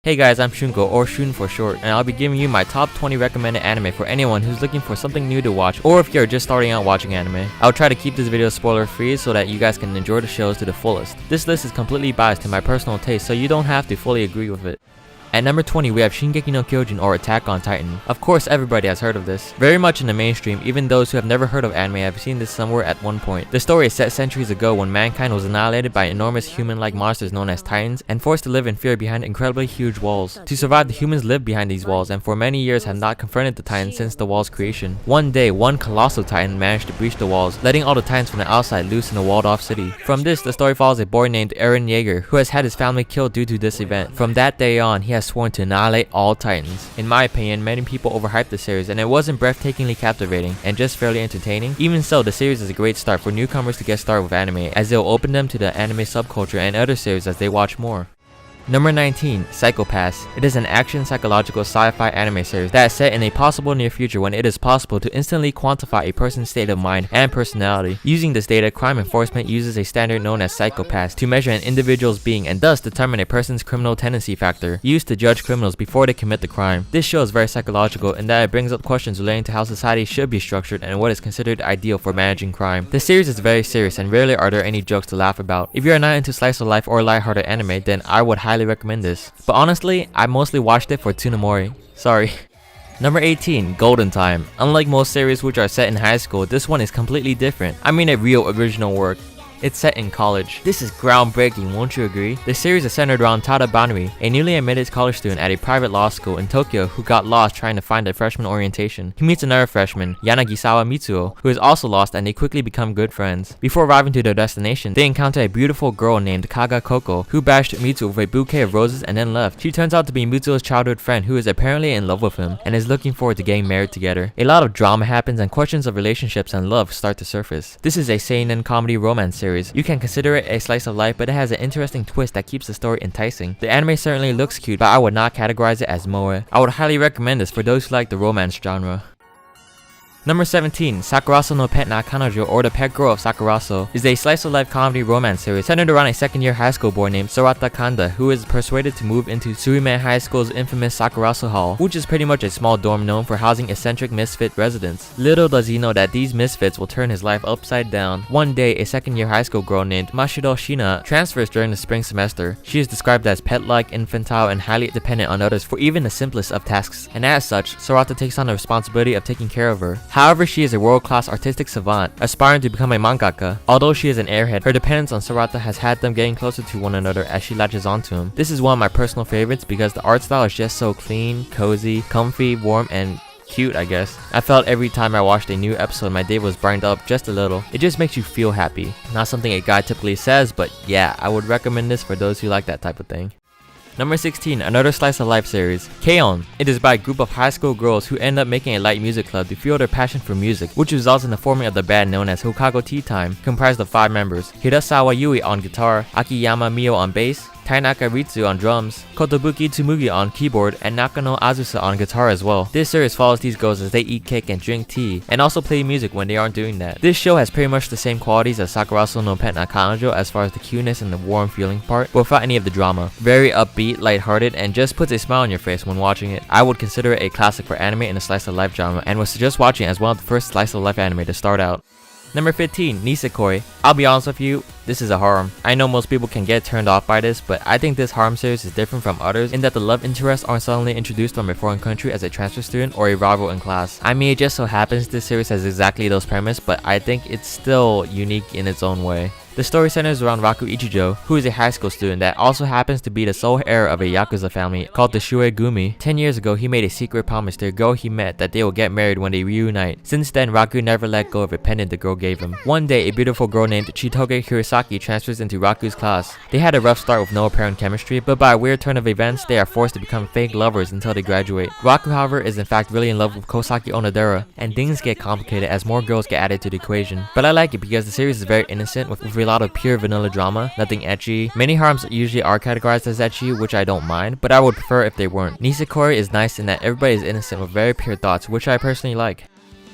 Hey guys, I'm Shyunko, or Shun for short, and I'll be giving you my top 20 recommended anime for anyone who's looking for something new to watch, or if you're just starting out watching anime. I'll try to keep this video spoiler free so that you guys can enjoy the shows to the fullest. This list is completely biased to my personal taste, so you don't have to fully agree with it. At number 20, we have Shingeki no Kyojin, or Attack on Titan. Of course, everybody has heard of this. Very much in the mainstream, even those who have never heard of anime have seen this somewhere at one point. The story is set centuries ago when mankind was annihilated by enormous human-like monsters known as Titans and forced to live in fear behind incredibly huge walls. To survive, the humans lived behind these walls and for many years have not confronted the Titans since the wall's creation. One day, one colossal Titan managed to breach the walls, letting all the Titans from the outside loose in a walled-off city. From this, the story follows a boy named Eren Yeager, who has had his family killed due to this event. From that day on, he has sworn to annihilate all Titans. In my opinion, many people overhyped the series and it wasn't breathtakingly captivating and just fairly entertaining. Even so, the series is a great start for newcomers to get started with anime, as it will open them to the anime subculture and other series as they watch more. Number 19, Psycho-Pass. It is an action psychological sci-fi anime series that is set in a possible near future when it is possible to instantly quantify a person's state of mind and personality. Using this data, crime enforcement uses a standard known as Psycho-Pass to measure an individual's being and thus determine a person's criminal tendency factor, used to judge criminals before they commit the crime. This show is very psychological in that it brings up questions relating to how society should be structured and what is considered ideal for managing crime. The series is very serious and rarely are there any jokes to laugh about. If you are not into slice of life or lighthearted anime, then I would highly recommend this. But honestly, I mostly watched it for Tsunemori. Sorry. Number 18, Golden Time. Unlike most series which are set in high school, this one is completely different. I mean a real original work. It's set in college. This is groundbreaking, won't you agree? The series is centered around Tada Banri, a newly admitted college student at a private law school in Tokyo who got lost trying to find a freshman orientation. He meets another freshman, Yanagisawa Mitsuo, who is also lost, and they quickly become good friends. Before arriving to their destination, they encounter a beautiful girl named Kaga Koko, who bashed Mitsuo with a bouquet of roses and then left. She turns out to be Mitsuo's childhood friend who is apparently in love with him and is looking forward to getting married together. A lot of drama happens and questions of relationships and love start to surface. This is a seinen comedy romance series. You can consider it a slice of life, but it has an interesting twist that keeps the story enticing. The anime certainly looks cute, but I would not categorize it as moe. I would highly recommend this for those who like the romance genre. Number 17, Sakuraso no Pet na Kanojo, or The Pet Girl of Sakuraso, is a slice-of-life comedy romance series centered around a second-year high school boy named Sorata Kanda, who is persuaded to move into Surume High School's infamous Sakuraso Hall, which is pretty much a small dorm known for housing eccentric misfit residents. Little does he know that these misfits will turn his life upside down. One day, a second-year high school girl named Mashiro Shina transfers during the spring semester. She is described as pet-like, infantile, and highly dependent on others for even the simplest of tasks, and as such, Sorata takes on the responsibility of taking care of her. However, she is a world-class artistic savant, aspiring to become a mangaka. Although she is an airhead, her dependence on Sorata has had them getting closer to one another as she latches onto him. This is one of my personal favorites because the art style is just so clean, cozy, comfy, warm, and cute, I guess. I felt every time I watched a new episode my day was brightened up just a little. It just makes you feel happy. Not something a guy typically says, but yeah, I would recommend this for those who like that type of thing. Number 16, another slice of life series, K-On! It is by a group of high school girls who end up making a light music club to fuel their passion for music, which results in the forming of the band known as Hokago Tea Time, comprised of 5 members: Hirasawa Yui on guitar, Akiyama Mio on bass, Tainaka Ritsu on drums, Kotobuki Tsumugi on keyboard, and Nakano Azusa on guitar as well. This series follows these girls as they eat cake and drink tea, and also play music when they aren't doing that. This show has pretty much the same qualities as Sakuraso no Pet na Kanojo as far as the cuteness and the warm feeling part, but without any of the drama. Very upbeat, lighthearted, and just puts a smile on your face when watching it. I would consider it a classic for anime in the slice of life genre, and would suggest watching it as one of the first slice of life anime to start out. Number 15, Nisekoi. I'll be honest with you, this is a harem. I know most people can get turned off by this, but I think this harem series is different from others in that the love interests aren't suddenly introduced from a foreign country as a transfer student or a rival in class. I mean, it just so happens this series has exactly those premises, but I think it's still unique in its own way. The story centers around Raku Ichijo, who is a high school student that also happens to be the sole heir of a Yakuza family called the Shuegumi. 10 years ago, he made a secret promise to a girl he met that they will get married when they reunite. Since then, Raku never let go of a pendant the girl gave him. One day, a beautiful girl named Chitoge Hirosaki transfers into Raku's class. They had a rough start with no apparent chemistry, but by a weird turn of events, they are forced to become fake lovers until they graduate. Raku, however, is in fact really in love with Kosaki Onodera, and things get complicated as more girls get added to the equation. But I like it because the series is very innocent with a lot of pure vanilla drama, nothing ecchi. Many harems usually are categorized as ecchi, which I don't mind, but I would prefer if they weren't. Nisekoi is nice in that everybody is innocent with very pure thoughts, which I personally like.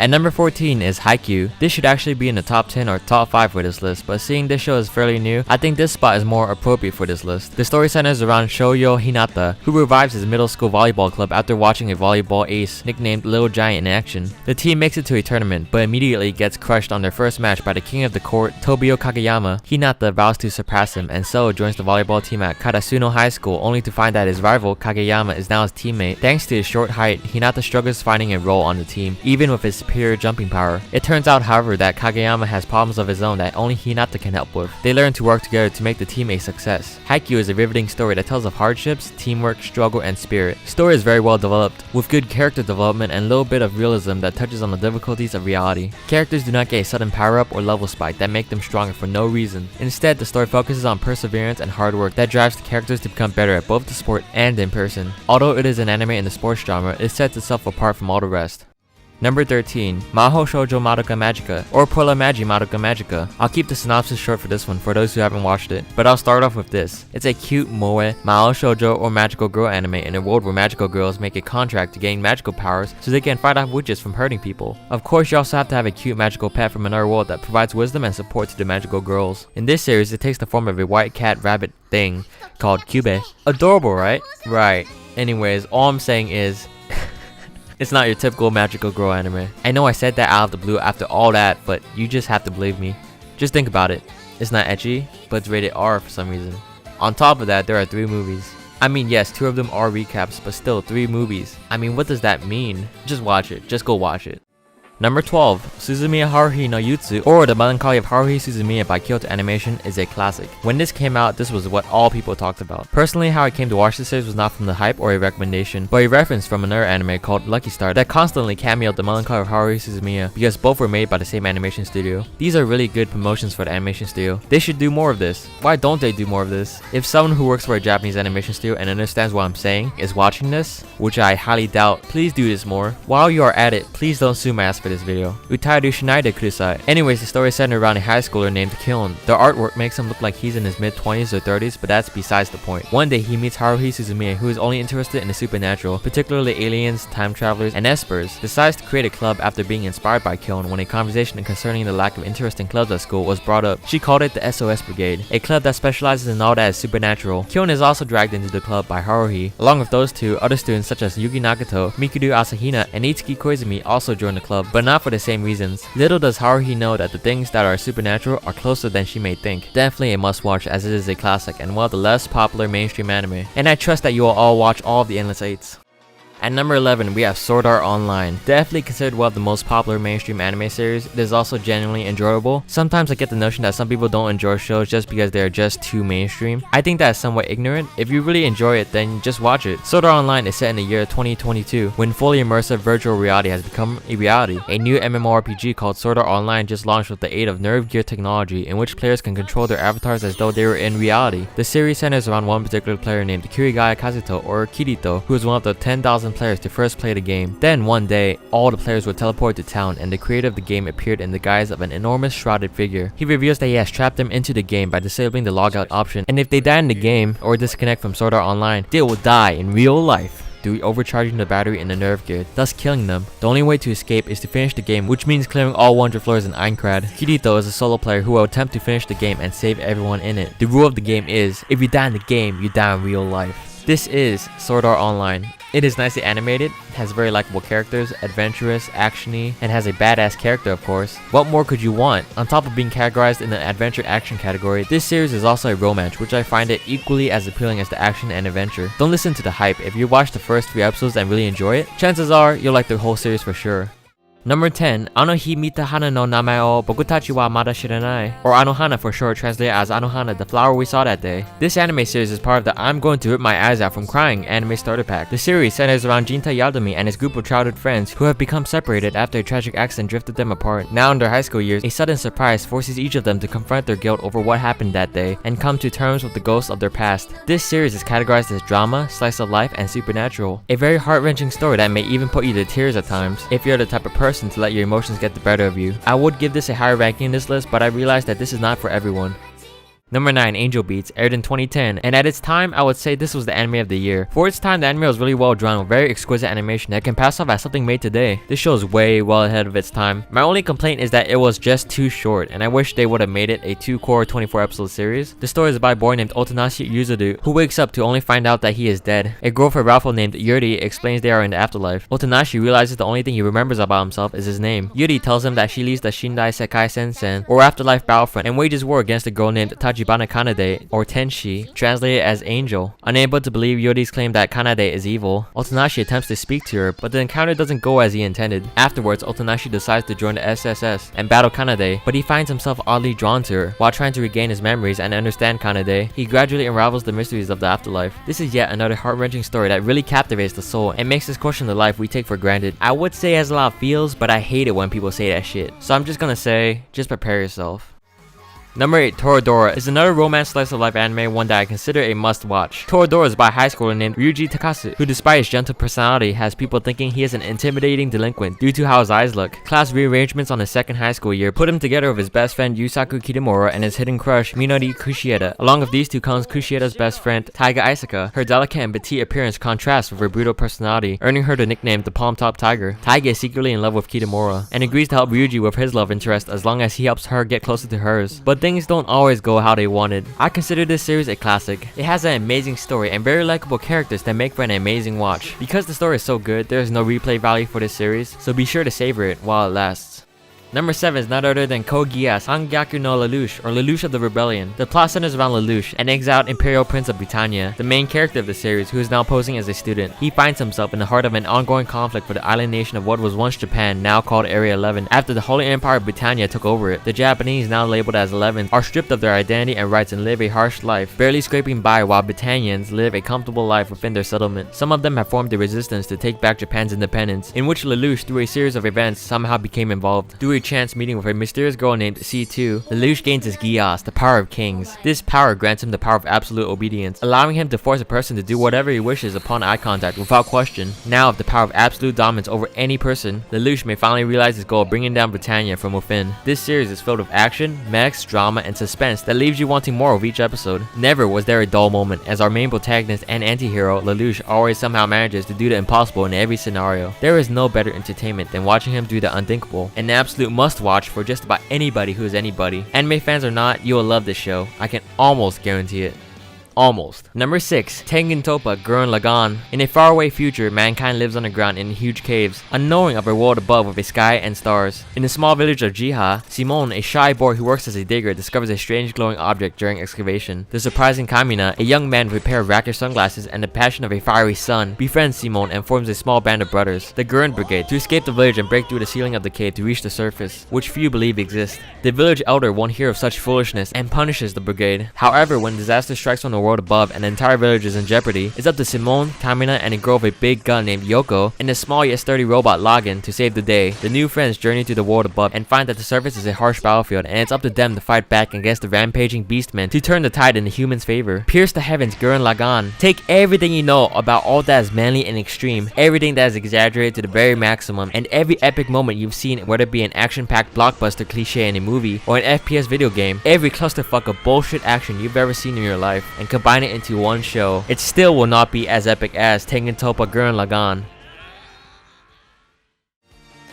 At number 14 is Haikyuu. This should actually be in the top 10 or top 5 for this list, but seeing this show is fairly new, I think this spot is more appropriate for this list. The story centers around Shoyo Hinata, who revives his middle school volleyball club after watching a volleyball ace nicknamed Little Giant in action. The team makes it to a tournament, but immediately gets crushed on their first match by the king of the court, Tobio Kageyama. Hinata vows to surpass him, and so joins the volleyball team at Karasuno High School, only to find that his rival, Kageyama, is now his teammate. Thanks to his short height, Hinata struggles finding a role on the team, even with his superior jumping power. It turns out, however, that Kageyama has problems of his own that only Hinata can help with. They learn to work together to make the team a success. Haikyuu is a riveting story that tells of hardships, teamwork, struggle, and spirit. The story is very well developed, with good character development and a little bit of realism that touches on the difficulties of reality. Characters do not get a sudden power-up or level spike that make them stronger for no reason. Instead, the story focuses on perseverance and hard work that drives the characters to become better at both the sport and in person. Although it is an anime in the sports genre, it sets itself apart from all the rest. Number 13, Maho Shoujo Madoka Magica, or Pola Magi Madoka Magica. I'll keep the synopsis short for this one for those who haven't watched it, but I'll start off with this. It's a cute moe, Maho Shoujo or magical girl anime in a world where magical girls make a contract to gain magical powers so they can fight off witches from hurting people. Of course, you also have to have a cute magical pet from another world that provides wisdom and support to the magical girls. In this series, it takes the form of a white cat rabbit thing called Kyube. Adorable, right? Right. Anyways, all I'm saying is, it's not your typical magical girl anime. I know I said that out of the blue after all that, but you just have to believe me. Just think about it. It's not ecchi, but it's rated R for some reason. On top of that, there are 3 movies. I mean, yes, 2 of them are recaps, but still 3 movies. I mean, what does that mean? Just watch it. Just go watch it. Number 12, Suzumiya Haruhi no Yutsu, or The Melancholy of Haruhi Suzumiya by Kyoto Animation, is a classic. When this came out, this was what all people talked about. Personally, how I came to watch this series was not from the hype or a recommendation, but a reference from another anime called Lucky Star that constantly cameoed The Melancholy of Haruhi Suzumiya because both were made by the same animation studio. These are really good promotions for the animation studio. They should do more of this. Why don't they do more of this? If someone who works for a Japanese animation studio and understands what I'm saying is watching this, which I highly doubt, please do this more. While you are at it, please don't sue my ass for this video. Utairu shinaide kudasai. Anyways, the story is centered around a high schooler named Kyun. The artwork makes him look like he's in his mid-20s or 30s, but that's besides the point. One day he meets Haruhi Suzumiya, who is only interested in the supernatural, particularly aliens, time travelers, and espers. Decides to create a club after being inspired by Kyun when a conversation concerning the lack of interest in clubs at school was brought up. She called it the SOS Brigade, a club that specializes in all that is supernatural. Kyun is also dragged into the club by Haruhi. Along with those two, other students such as Yugi Nagato, Mikuru Asahina, and Itsuki Koizumi also join the club, but not for the same reasons. Little does Haruhi know that the things that are supernatural are closer than she may think. Definitely a must watch, as it is a classic and one of the less popular mainstream anime, and I trust that you will all watch all of the Endless Eights. At number 11, we have Sword Art Online. Definitely considered one of the most popular mainstream anime series, it is also genuinely enjoyable. Sometimes I get the notion that some people don't enjoy shows just because they're just too mainstream. I think that is somewhat ignorant. If you really enjoy it, then just watch it. Sword Art Online is set in the year 2022, when fully immersive virtual reality has become a reality. A new MMORPG called Sword Art Online just launched with the aid of nerve gear technology, in which players can control their avatars as though they were in reality. The series centers around one particular player named Kirigaya Kazuto, or Kirito, who is one of the 10,000 players to first play the game. Then one day, all the players were teleported to town, and the creator of the game appeared in the guise of an enormous shrouded figure. He reveals that he has trapped them into the game by disabling the logout option, and if they die in the game or disconnect from Sword Art Online, they will die in real life through overcharging the battery in the nerve gear, thus killing them. The only way to escape is to finish the game, which means clearing all 100 floors in Aincrad. Kirito is a solo player who will attempt to finish the game and save everyone in it. The rule of the game is, if you die in the game, you die in real life. This is Sword Art Online. It is nicely animated, has very likable characters, adventurous, actiony, and has a badass character, of course. What more could you want? On top of being categorized in the adventure action category, this series is also a romance, which I find it equally as appealing as the action and adventure. Don't listen to the hype. If you watch the first 3 episodes and really enjoy it, chances are you'll like the whole series for sure. Number 10, Anohi Mita Hana no Namae o Bokutachi wa Mada Shiranai, or Anohana for short, translated as Anohana, the flower we saw that day. This anime series is part of the I'm going to rip my eyes out from crying anime starter pack. The series centers around Jinta Yadomi and his group of childhood friends who have become separated after a tragic accident drifted them apart. Now in their high school years, a sudden surprise forces each of them to confront their guilt over what happened that day and come to terms with the ghosts of their past. This series is categorized as drama, slice of life, and supernatural. A very heart-wrenching story that may even put you to tears at times if you're the type of person to let your emotions get the better of you. I would give this a higher ranking in this list, but I realized that this is not for everyone. Number 9, Angel Beats, aired in 2010, and at its time, I would say this was the anime of the year. For its time, the anime was really well drawn with very exquisite animation that can pass off as something made today. This show is way well ahead of its time. My only complaint is that it was just too short, and I wish they would have made it a 2-core 24-episode series. The story is by a boy named Otonashi Yuzodu, who wakes up to only find out that he is dead. A girl from Ralph named Yuri explains they are in the afterlife. Otonashi realizes the only thing he remembers about himself is his name. Yuri tells him that she leads the Shindai Sekai Sensen, or afterlife battlefront, and wages war against a girl named Tachibana Kanade, or Tenshi, translated as Angel. Unable to believe Yuri's claim that Kanade is evil, Otonashi attempts to speak to her, but the encounter doesn't go as he intended. Afterwards, Otonashi decides to join the SSS and battle Kanade, but he finds himself oddly drawn to her. While trying to regain his memories and understand Kanade, he gradually unravels the mysteries of the afterlife. This is yet another heart-wrenching story that really captivates the soul and makes us question the life we take for granted. I would say it has a lot of feels, but I hate it when people say that shit. So I'm just gonna say, just prepare yourself. Number 8, Toradora is another romance slice of life anime, one that I consider a must watch. Toradora is by a high schooler named Ryuji Takasu, who despite his gentle personality has people thinking he is an intimidating delinquent due to how his eyes look. Class rearrangements on his second high school year put him together with his best friend Yusaku Kitamura and his hidden crush Minori Kushieda. Along with these two comes Kushieda's best friend Taiga Isaka. Her delicate and petite appearance contrasts with her brutal personality, earning her the nickname the Palm Top Tiger. Taiga is secretly in love with Kitamura and agrees to help Ryuji with his love interest as long as he helps her get closer to hers. But things don't always go how they wanted. I consider this series a classic. It has an amazing story and very likable characters that make for an amazing watch. Because the story is so good, there is no replay value for this series, so be sure to savor it while it lasts. Number 7 is none other than Kogiya's Hangyaku no Lelouch, or Lelouch of the Rebellion. The plot centers around Lelouch, an exiled imperial prince of Britannia, the main character of the series, who is now posing as a student. He finds himself in the heart of an ongoing conflict for the island nation of what was once Japan, now called Area 11, after the Holy Empire of Britannia took over it. The Japanese, now labeled as 11, are stripped of their identity and rights and live a harsh life, barely scraping by while Britannians live a comfortable life within their settlement. Some of them have formed a resistance to take back Japan's independence, in which Lelouch, through a series of events, somehow became involved. Through a chance meeting with a mysterious girl named C2, Lelouch gains his Giyas, the power of kings. This power grants him the power of absolute obedience, allowing him to force a person to do whatever he wishes upon eye contact without question. Now with the power of absolute dominance over any person, Lelouch may finally realize his goal of bringing down Britannia from within. This series is filled with action, mechs, drama, and suspense that leaves you wanting more of each episode. Never was there a dull moment, as our main protagonist and anti-hero, Lelouch, always somehow manages to do the impossible in every scenario. There is no better entertainment than watching him do the unthinkable. An absolute must-watch for just about anybody who is anybody. Anime fans or not, you will love this show. I can almost guarantee it. Almost. Number 6, Tengen Toppa Gurren Lagann. In a faraway future, mankind lives underground in huge caves, unknowing of a world above with a sky and stars. In the small village of Jiha, Simon, a shy boy who works as a digger, discovers a strange glowing object during excavation. The surprising Kamina, a young man with a pair of racket sunglasses and the passion of a fiery sun, befriends Simon and forms a small band of brothers, the Gurren Brigade, to escape the village and break through the ceiling of the cave to reach the surface, which few believe exists. The village elder won't hear of such foolishness and punishes the brigade. However, when disaster strikes on the world above and the entire village is in jeopardy, it's up to Simone, Kamina, and a girl with a big gun named Yoko, and a small yet sturdy robot Login to save the day. The new friends journey to the world above and find that the surface is a harsh battlefield, and it's up to them to fight back against the rampaging beastmen to turn the tide in the humans' favor. Pierce the heavens, Gurren Lagann. Take everything you know about all that is manly and extreme, everything that is exaggerated to the very maximum, and every epic moment you've seen, whether it be an action-packed blockbuster cliche in a movie or an FPS video game, every clusterfuck of bullshit action you've ever seen in your life, and combine it into one show. It still will not be as epic as Tengen Toppa Gurren Lagann.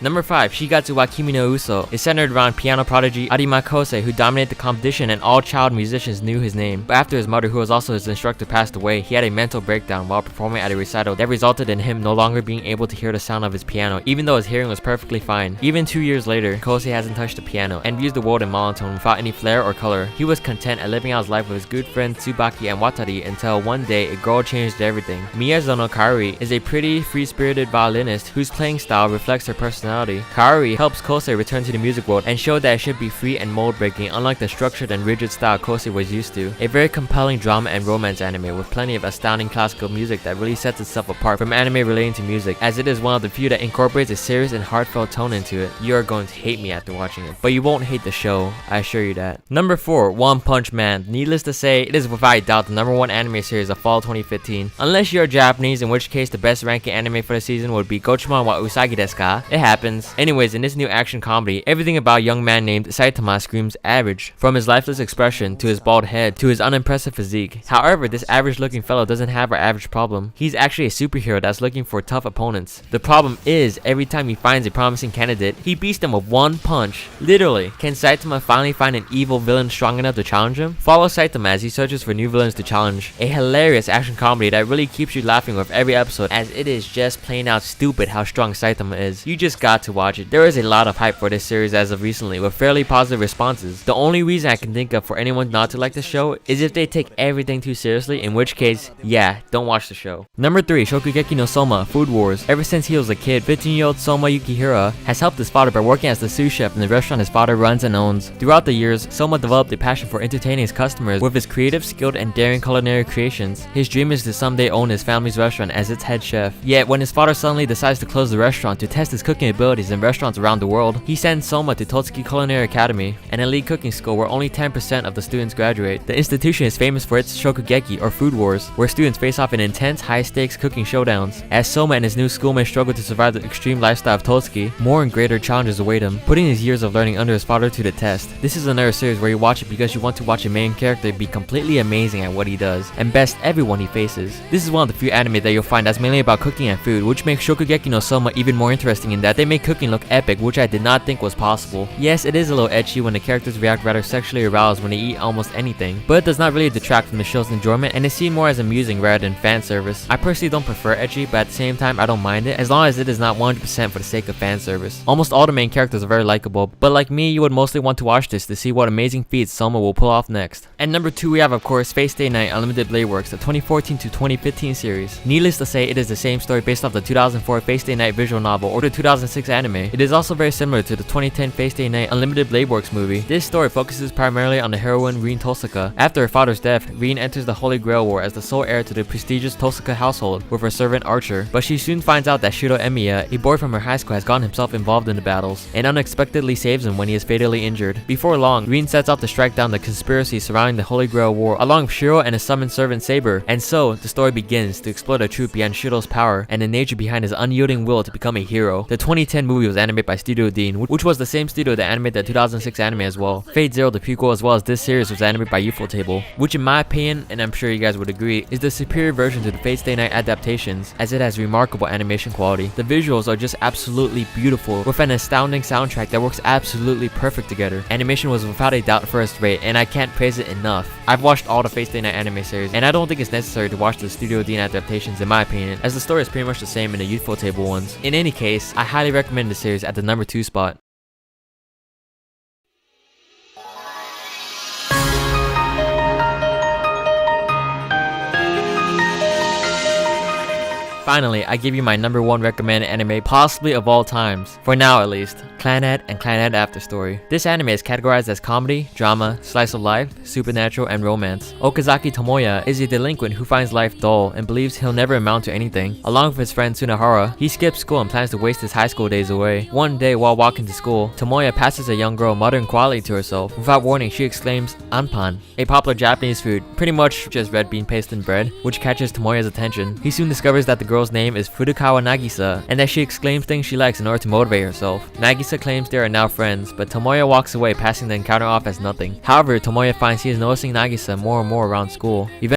Number 5, Shigatsu wa Kimi no Uso, is centered around piano prodigy Arima Kosei, who dominated the competition and all child musicians knew his name. But after his mother, who was also his instructor, passed away, he had a mental breakdown while performing at a recital that resulted in him no longer being able to hear the sound of his piano, even though his hearing was perfectly fine. Even 2 years later, Kosei hasn't touched the piano and views the world in monotone without any flair or color. He was content at living out his life with his good friends Tsubaki and Watari until one day a girl changed everything. Miyazono Kaori is a pretty, free-spirited violinist whose playing style reflects her personality. Kaori helps Kosei return to the music world and show that it should be free and mold-breaking, unlike the structured and rigid style Kosei was used to. A very compelling drama and romance anime with plenty of astounding classical music that really sets itself apart from anime relating to music, as it is one of the few that incorporates a serious and heartfelt tone into it. You are going to hate me after watching it, but you won't hate the show, I assure you that. Number 4, One Punch Man. Needless to say, it is without a doubt the #1 anime series of fall 2015. Unless you're Japanese, in which case the best ranking anime for the season would be Gochumon wa Usagi desu ka? It happens. happens. Anyways, in this new action comedy, everything about a young man named Saitama screams average. From his lifeless expression, to his bald head, to his unimpressive physique. However, this average looking fellow doesn't have our average problem. He's actually a superhero that's looking for tough opponents. The problem is, every time he finds a promising candidate, he beats them with one punch. Literally. Can Saitama finally find an evil villain strong enough to challenge him? Follow Saitama as he searches for new villains to challenge. A hilarious action comedy that really keeps you laughing with every episode, as it is just plain out stupid how strong Saitama is. You just got to watch it. There is a lot of hype for this series as of recently, with fairly positive responses. The only reason I can think of for anyone not to like the show is if they take everything too seriously, in which case, yeah, don't watch the show. Number 3, Shokugeki no Soma, Food Wars. Ever since he was a kid, 15-year-old Soma Yukihira has helped his father by working as the sous chef in the restaurant his father runs and owns. Throughout the years, Soma developed a passion for entertaining his customers with his creative, skilled, and daring culinary creations. His dream is to someday own his family's restaurant as its head chef. Yet, when his father suddenly decides to close the restaurant to test his cooking abilities in restaurants around the world, he sends Soma to Totsuki Culinary Academy, an elite cooking school where only 10% of the students graduate. The institution is famous for its Shokugeki, or Food Wars, where students face off in intense, high-stakes cooking showdowns. As Soma and his new schoolmates struggle to survive the extreme lifestyle of Totsuki, more and greater challenges await him, putting his years of learning under his father to the test. This is another series where you watch it because you want to watch a main character be completely amazing at what he does, and best everyone he faces. This is one of the few anime that you'll find that's mainly about cooking and food, which makes Shokugeki no Soma even more interesting in that they make cooking look epic, which I did not think was possible. Yes, it is a little ecchi when the characters react rather sexually aroused when they eat almost anything, but it does not really detract from the show's enjoyment, and is seen more as amusing rather than fan service. I personally don't prefer ecchi, but at the same time I don't mind it, as long as it is not 100% for the sake of fan service. Almost all the main characters are very likable, but like me, you would mostly want to watch this to see what amazing feats Soma will pull off next. And number 2, we have of course Fate Stay Night Unlimited Blade Works, the 2014 to 2015 series. Needless to say, it is the same story based off the 2004 Fate Stay Night visual novel or the 2006 anime. It is also very similar to the 2010 Fate Stay Night Unlimited Blade Works movie. This story focuses primarily on the heroine Rin Tosaka. After her father's death, Rin enters the Holy Grail War as the sole heir to the prestigious Tosaka household with her servant Archer, but she soon finds out that Shiro Emiya, a boy from her high school, has gotten himself involved in the battles, and unexpectedly saves him when he is fatally injured. Before long, Rin sets out to strike down the conspiracy surrounding the Holy Grail War along with Shiro and his summoned servant Saber, and so the story begins to explore the truth behind Shiro's power and the nature behind his unyielding will to become a hero. The 2010 movie was animated by Studio Dean, which was the same studio that animated the 2006 anime as well. Fate Zero, the prequel, as well as this series, was animated by Ufotable, which in my opinion, and I'm sure you guys would agree, is the superior version to the Fate Stay Night adaptations, as it has remarkable animation quality. The visuals are just absolutely beautiful, with an astounding soundtrack that works absolutely perfect together. Animation was without a doubt first rate, and I can't praise it enough. I've watched all the Fate Stay Night anime series, and I don't think it's necessary to watch the Studio Dean adaptations in my opinion, as the story is pretty much the same in the Ufotable ones. In any case, I highly recommend the series at the number 2 spot. Finally, I give you my number 1 recommended anime possibly of all times, for now at least, Clannad and Clannad After Story. This anime is categorized as comedy, drama, slice of life, supernatural, and romance. Okazaki Tomoya is a delinquent who finds life dull and believes he'll never amount to anything. Along with his friend Tsunahara, he skips school and plans to waste his high school days away. One day while walking to school, Tomoya passes a young girl muttering quietly to herself. Without warning, she exclaims, "Anpan," a popular Japanese food, pretty much just red bean paste and bread, which catches Tomoya's attention. He soon discovers that the girl's name is Furukawa Nagisa, and that she exclaims things she likes in order to motivate herself. Nagisa claims they are now friends, but Tomoya walks away, passing the encounter off as nothing. However, Tomoya finds he is noticing Nagisa more and more around school.